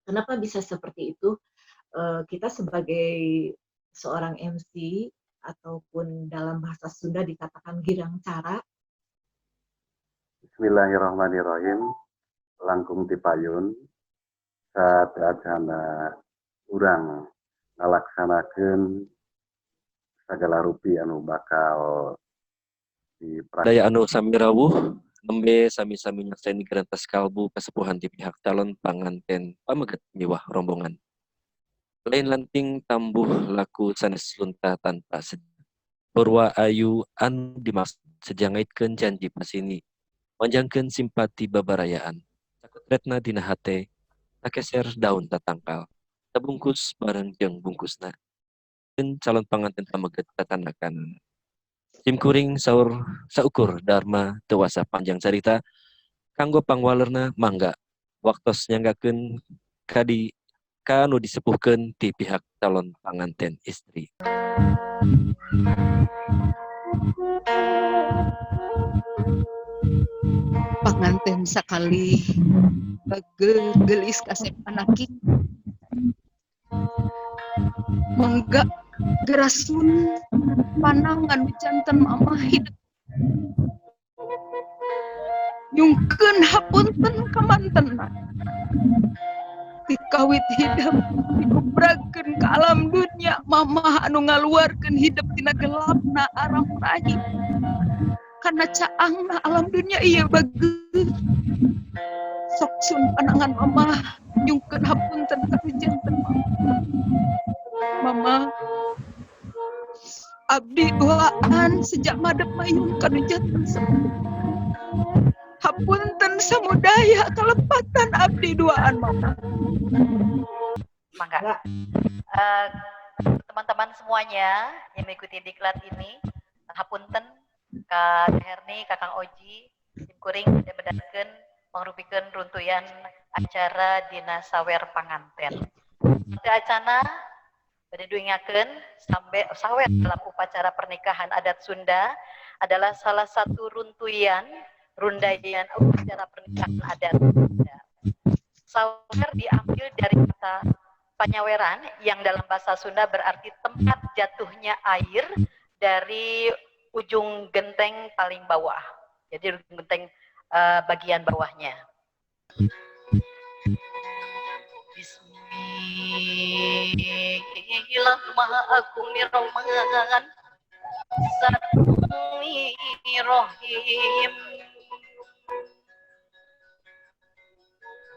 Kenapa bisa seperti itu? Kita sebagai seorang MC ataupun dalam bahasa Sunda dikatakan girang cara. Bismillahirrahmanirrahim. Langkung tipayun saat acara urang ngalaksanakeun sagala rupi anu bakal daya anu sami rawuh nembe sami-sami nyakseni gerantas kalbu kasepuhan di pihak calon panganten pameget miwah rombongan. Lain lanting tambuh laku sanes lunta tanpa sedih. Purwa ayu anu dimaksud sejangaitkeun janji pasini. Manjangkeun simpati babarayaan. Sakutretna dina hate, takeser daun tatangkal. Tabungkus bareng jeung bungkusna. Dan calon panganten pameget tatanakan. Simkuring saur saukur dharma tewasa panjang carita. Kanggo pangwalerna mangga. Waktos nyanggakeun kadi kanu disepuhkeun ti pihak calon panganten istri. Panganten sakali gelis kasep anaking mangga gerasun panangan janten mama hidup nyungkeun hapunten kamantenna dikawit hidup dikubrakeun ke alam dunia mama anu ngaluarkeun hidup tina gelapna aram rahim karena caangna alam dunia ieu bageus sok sun panangan mama nyungkeun hapunten ka janten mama abdi duaan sejak madep mayun kanu janten hapunten samudaya kalepatan abdi duaan mama. Mangga. Teman-teman semuanya yang mengikuti diklat ini, hapunten Kak Herni, Kakang Oji, simkuring dan bedakeun mangrupikeun runtuyan acara dina sawer panganten. Pada acara bade duingakeun sampai sawer dalam upacara pernikahan adat Sunda adalah salah satu runtuyan upacara pernikahan adat Sunda. Sawer diambil dari kata panyaweran yang dalam bahasa Sunda berarti tempat jatuhnya air dari ujung genteng paling bawah. Jadi ujung genteng bagian bawahnya. Bismillahirrahmanirrahim.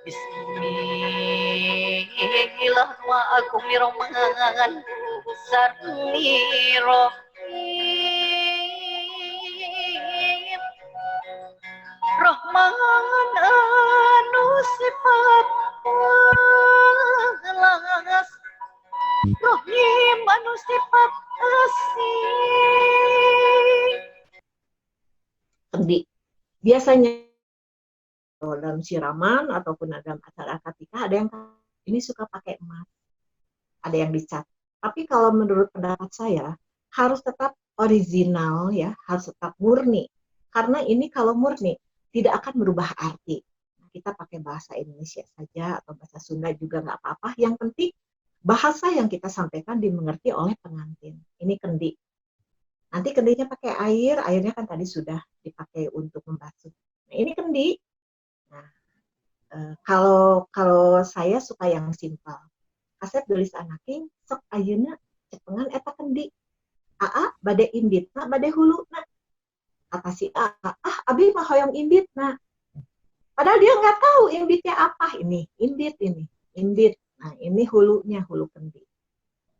Bismillahirrahmanirrahim. Rahman anu sifat welas, Rahim anu sifat asih. Kendi. Biasanya dalam siraman ataupun dalam acara akad nikah ada yang ini suka pakai emas, ada yang dicat. Tapi kalau menurut pendapat saya harus tetap original ya, harus tetap murni. Karena ini kalau murni tidak akan berubah arti. Kita pakai bahasa Indonesia saja atau bahasa Sunda juga nggak apa-apa. Yang penting bahasa yang kita sampaikan dimengerti oleh pengantin. Ini kendi. Nanti kendinya pakai air, airnya kan tadi sudah dipakai untuk membasuh. Nah, ini kendi. Nah, kalau saya suka yang simpel. Kasep gelis anaking sok ayeuna cepengan eta kendi. Aa bade imbitna bade huluna. Kata si A, abi mah hoyong imbitna. Padahal dia nggak tahu imbitnya apa ini. Imbit. Nah, ini hulunya, hulu kendi.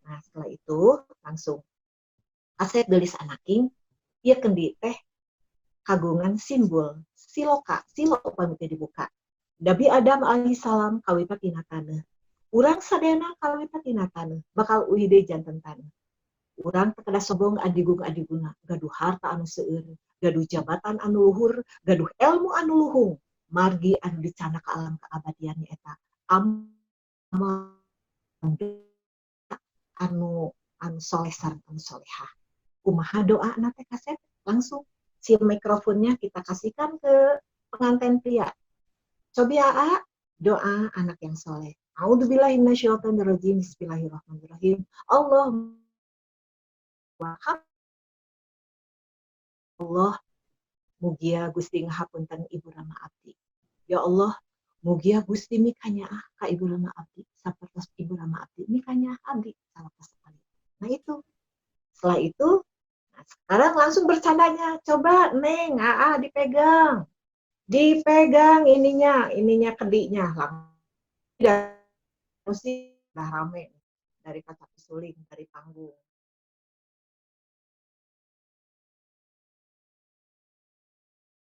Nah, setelah itu langsung Kasep gelis anaking, ieu kendi teh kagungan simbol siloka, silo pamit dibuka. Nabi Adam alaihissalam kawita tina taneuh. Urang sadayana kawita tina taneuh, bakal uhide janten taneuh. Urang teu kada sobong adiguna, gaduh harta anu seueur, gaduh jabatan anu luhur, gaduh ilmu anu luhung, margi anu dicana ka alam keabadian eta. Amal anu soleh sareng anu solehah. Kumaha doa teh Kasep? Langsung si mikrofonnya kita kasihkan ke pengantin pria. Coba doa anak yang soleh. A'udzubillahi minasyaitonirrajim. Bismillahirrahmanirrahim. Allah mugia Gusti ngahapunten Ibu Rama abdi. Ya Allah, mugia Gusti mikanya ka Ibu Rama abdi, sapertos Ibu Rama abdi mikanya abdi salapas sekali. Nah itu. Setelah itu, nah sekarang langsung bercandanya. Coba Neng, dipegang. Dipegang ininya kedinya. Langsung musik udah rame dari kaca pisuling, dari panggung.